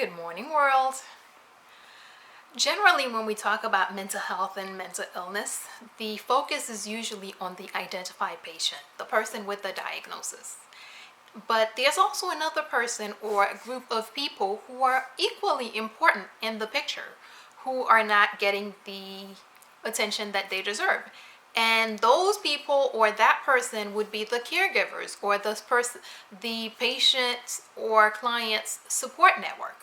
Good morning, world. Generally, when we talk about mental health and mental illness, the focus is usually on the identified patient, the person with the diagnosis. But there's also another person or a group of people who are equally important in the picture, who are not getting the attention that they deserve. And those people or that person would be the caregivers or the patient or client's support network.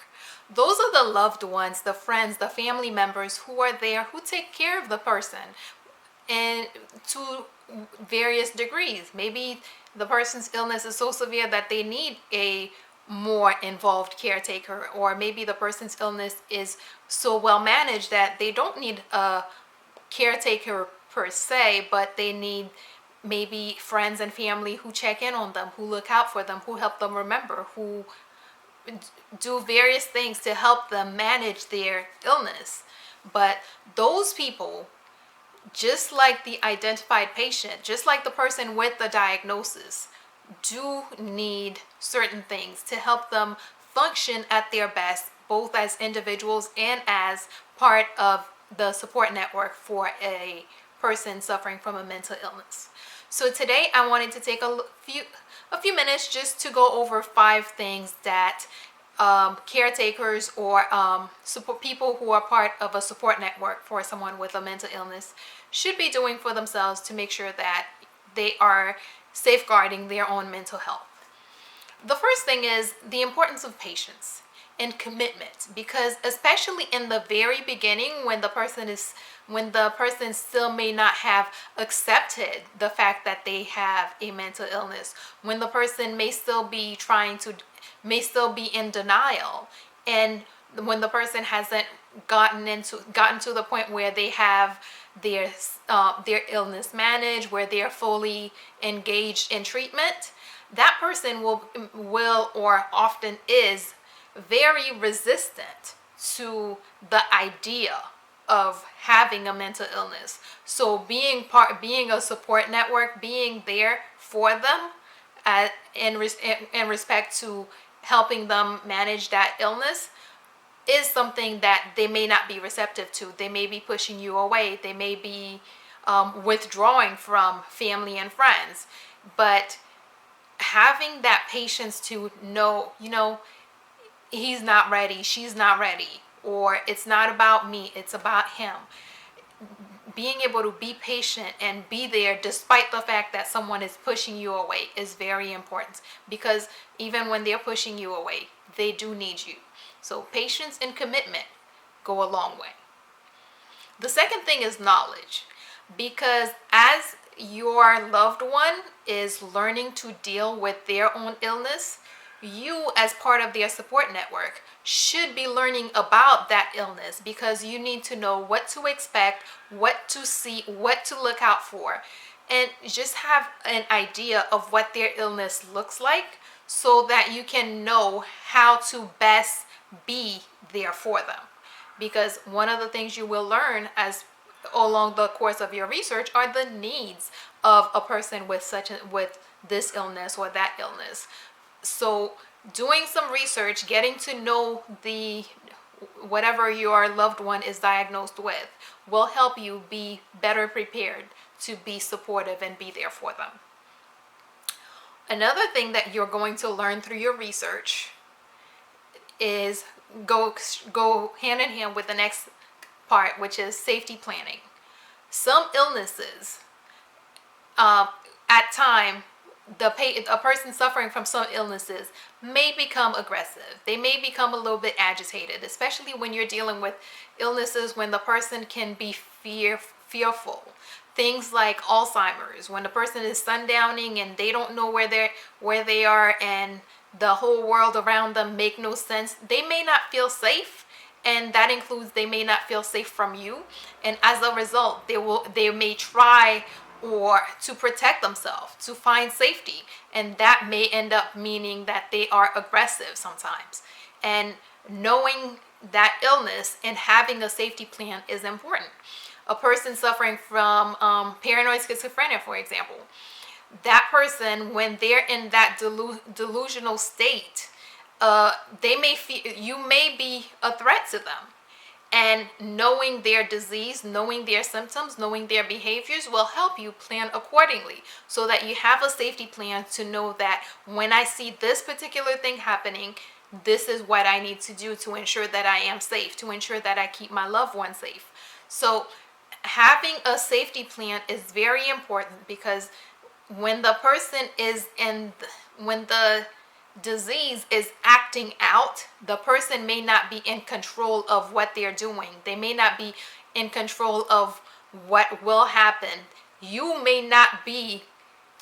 Those are the loved ones, the friends, the family members who are there, who take care of the person and to various degrees. Maybe the person's illness is so severe that they need a more involved caretaker, or maybe the person's illness is so well managed that they don't need a caretaker per se, but they need maybe friends and family who check in on them, who look out for them, who help them remember, who do various things to help them manage their illness. But those people, just like the identified patient, just like the person with the diagnosis, do need certain things to help them function at their best, both as individuals and as part of the support network for a person suffering from a mental illness. So today I wanted to take a few minutes just to go over 5 things that caretakers or support people who are part of a support network for someone with a mental illness should be doing for themselves to make sure that they are safeguarding their own mental health. The first thing is the importance of patience and commitment, because especially in the very beginning, when the person still may not have accepted the fact that they have a mental illness, when the person may still be in denial, and when the person hasn't gotten to the point where they have their illness managed, where they're fully engaged in treatment, that person will or often is very resistant to the idea of having a mental illness. So being a support network, being there for them in respect to helping them manage that illness, is something that they may not be receptive to. They may be pushing you away. They may be withdrawing from family and friends. But having that patience to know, he's not ready, she's not ready, or it's not about me, it's about him. Being able to be patient and be there despite the fact that someone is pushing you away is very important, because even when they're pushing you away, they do need you. So patience and commitment go a long way. The second thing is knowledge, because as your loved one is learning to deal with their own illness, you as part of their support network should be learning about that illness, because you need to know what to expect, what to see, what to look out for, and just have an idea of what their illness looks like, so that you can know how to best be there for them. Because one of the things you will learn as along the course of your research are the needs of a person with this illness or that illness. So doing some research, getting to know whatever your loved one is diagnosed with, will help you be better prepared to be supportive and be there for them. Another thing that you're going to learn through your research is go hand in hand with the next part, which is safety planning. Some illnesses, at time, a person suffering from some illnesses may become aggressive. They may become a little bit agitated, especially when you're dealing with illnesses when the person can be fearful. Things like Alzheimer's, when the person is sundowning and they don't know where they are, and the whole world around them make no sense. They may not feel safe, and that includes they may not feel safe from you. And as a result, they may try or to protect themselves, to find safety, and that may end up meaning that they are aggressive sometimes. And knowing that illness and having a safety plan is important. A person suffering from paranoid schizophrenia, for example, that person, when they're in that delusional state, you may be a threat to them. And knowing their disease, knowing their symptoms, knowing their behaviors will help you plan accordingly, so that you have a safety plan to know that when I see this particular thing happening, this is what I need to do to ensure that I am safe, to ensure that I keep my loved one safe. So having a safety plan is very important, because when the person is in, when the disease is acting out, the person may not be in control of what they're doing. They may not be in control of what will happen. You may not be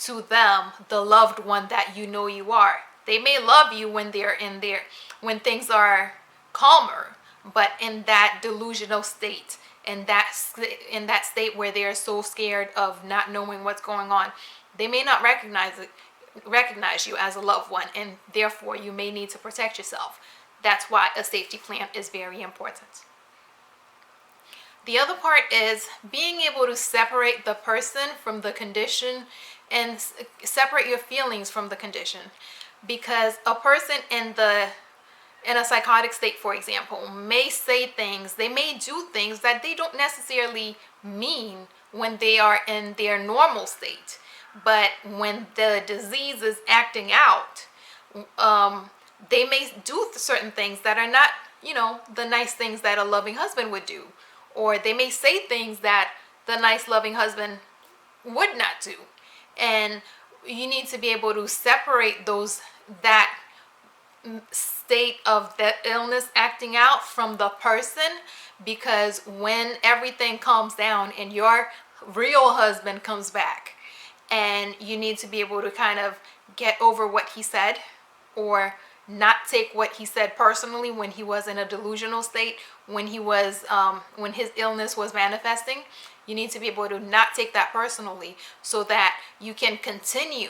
to them the loved one that you know you are. They may love you when they're in there, when things are calmer, but in that delusional state, in that state where they are so scared of not knowing what's going on, they may not recognize you as a loved one, and therefore you may need to protect yourself. That's why a safety plan is very important. The other part is being able to separate the person from the condition, and separate your feelings from the condition. Because a person in a psychotic state, for example, may say things, they may do things that they don't necessarily mean when they are in their normal state. But when the disease is acting out, they may do certain things that are not, the nice things that a loving husband would do. Or they may say things that the nice, loving husband would not do. And you need to be able to separate that state of the illness acting out from the person. Because when everything calms down and your real husband comes back, and you need to be able to kind of get over what he said, or not take what he said personally when he was in a delusional state, when his illness was manifesting. You need to be able to not take that personally, so that you can continue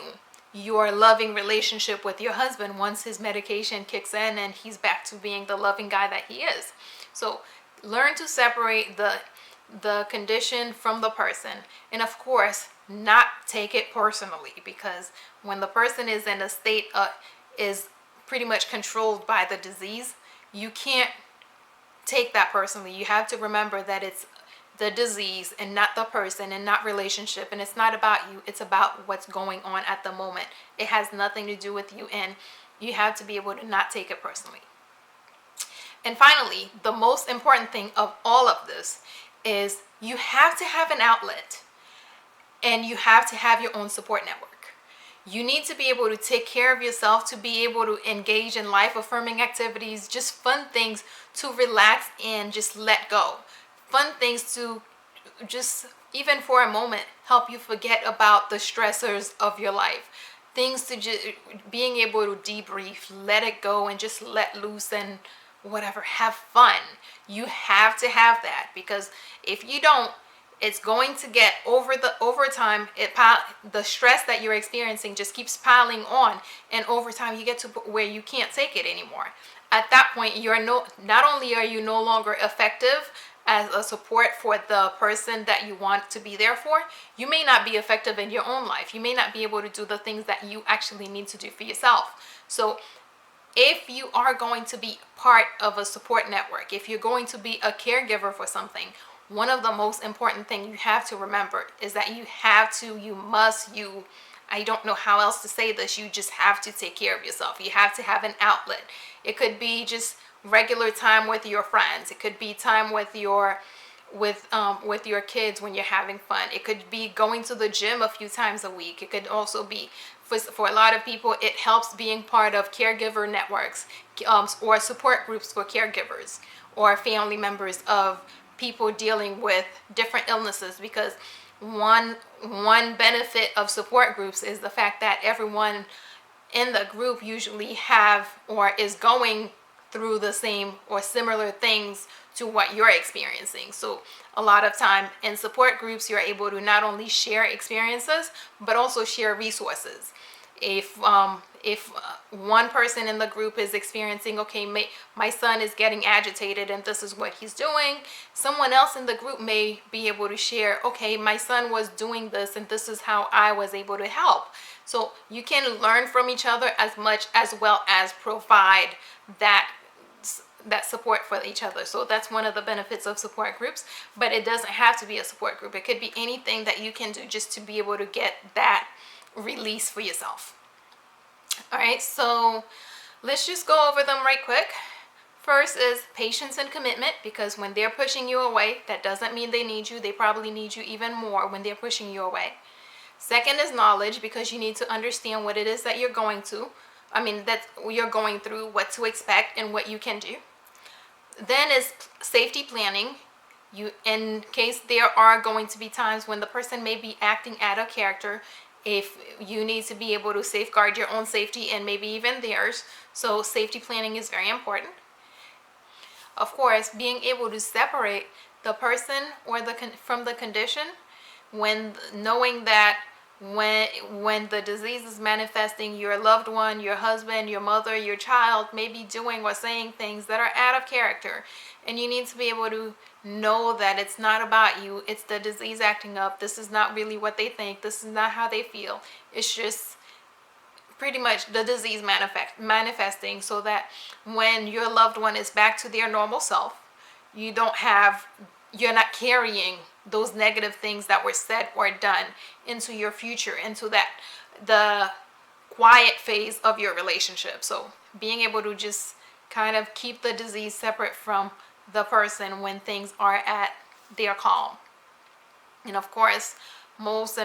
your loving relationship with your husband once his medication kicks in and he's back to being the loving guy that he is. So learn to separate the condition from the person, and of course not take it personally, because when the person is in a state is pretty much controlled by the disease, you can't take that personally. You have to remember that it's the disease and not the person, and not relationship, and it's not about you, it's about what's going on at the moment. It has nothing to do with you, and you have to be able to not take it personally. And finally, the most important thing of all of this is you have to have an outlet, and you have to have your own support network. You need to be able to take care of yourself, to be able to engage in life-affirming activities, just fun things to relax and just let go. Fun things to just, even for a moment, help you forget about the stressors of your life. Things to just being able to debrief, let it go, and just let loose and whatever, have fun. You have to have that, because if you don't, it's going to get over time. The stress that you're experiencing just keeps piling on, and over time you get to where you can't take it anymore. At that point, not only are you no longer effective as a support for the person that you want to be there for, you may not be effective in your own life. You may not be able to do the things that you actually need to do for yourself. So if you are going to be part of a support network, if you're going to be a caregiver for something, one of the most important things you have to remember is that I don't know how else to say this, you just have to take care of yourself. You have to have an outlet. It could be just regular time with your friends. It could be time with your kids when you're having fun. It could be going to the gym a few times a week. It could also be, for a lot of people, it helps being part of caregiver networks, or support groups for caregivers or family members of people dealing with different illnesses. Because one benefit of support groups is the fact that everyone in the group usually have or is going through the same or similar things to what you're experiencing. So a lot of time in support groups, you're able to not only share experiences, but also share resources. If one person in the group is experiencing, okay, my son is getting agitated and this is what he's doing, someone else in the group may be able to share, okay, my son was doing this and this is how I was able to help. So you can learn from each other as much as well as provide that support for each other. So that's one of the benefits of support groups, but it doesn't have to be a support group. It could be anything that you can do just to be able to get that release for yourself. All right, so let's just go over them right quick. First is patience and commitment, because when they're pushing you away, that doesn't mean they need you. They probably need you even more when they're pushing you away. Second is knowledge, because you need to understand what it is that you're going through, what to expect and what you can do. Then is safety planning. In case there are going to be times when the person may be acting out of character, if you need to be able to safeguard your own safety and maybe even theirs. So safety planning is very important. Of course, being able to separate the person or from the condition, when knowing that when the disease is manifesting, your loved one, your husband, your mother, your child may be doing or saying things that are out of character, and you need to be able to know that it's not about you, it's the disease acting up. This is not really what they think, this is not how they feel. It's just pretty much the disease manifesting, so that when your loved one is back to their normal self, you're not carrying those negative things that were said or done into your future, into the quiet phase of your relationship. So being able to just kind of keep the disease separate from the person when things are at their calm. And of course, most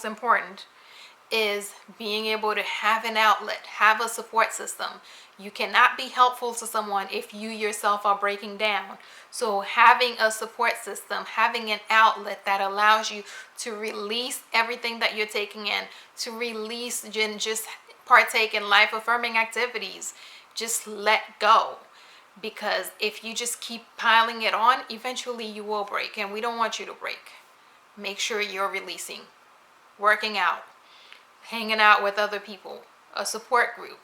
important is being able to have an outlet, have a support system. You cannot be helpful to someone if you yourself are breaking down. So having a support system, having an outlet that allows you to release everything that you're taking in, to release and just partake in life affirming activities, just let go. Because if you just keep piling it on, eventually you will break, and we don't want you to break. Make sure you're releasing, working out, hanging out with other people, a support group.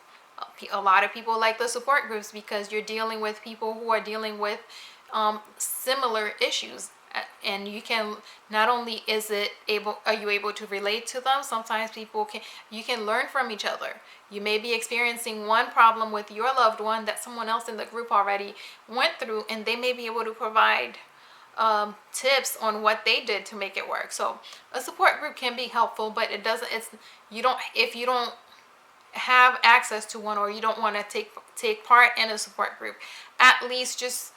A lot of people like the support groups because you're dealing with people who are dealing with similar issues, and you can not only are you able to relate to them, sometimes you can learn from each other. You may be experiencing one problem with your loved one that someone else in the group already went through, and they may be able to provide tips on what they did to make it work. So a support group can be helpful, but if you don't have access to one, or you don't want to take part in a support group, at least just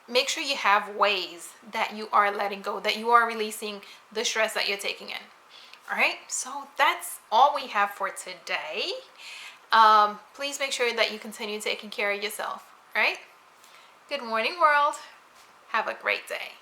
make sure you have ways that you are letting go, that you are releasing the stress that you're taking in. All right, so that's all we have for today. Please make sure that you continue taking care of yourself. All right, good morning, world. Have a great day.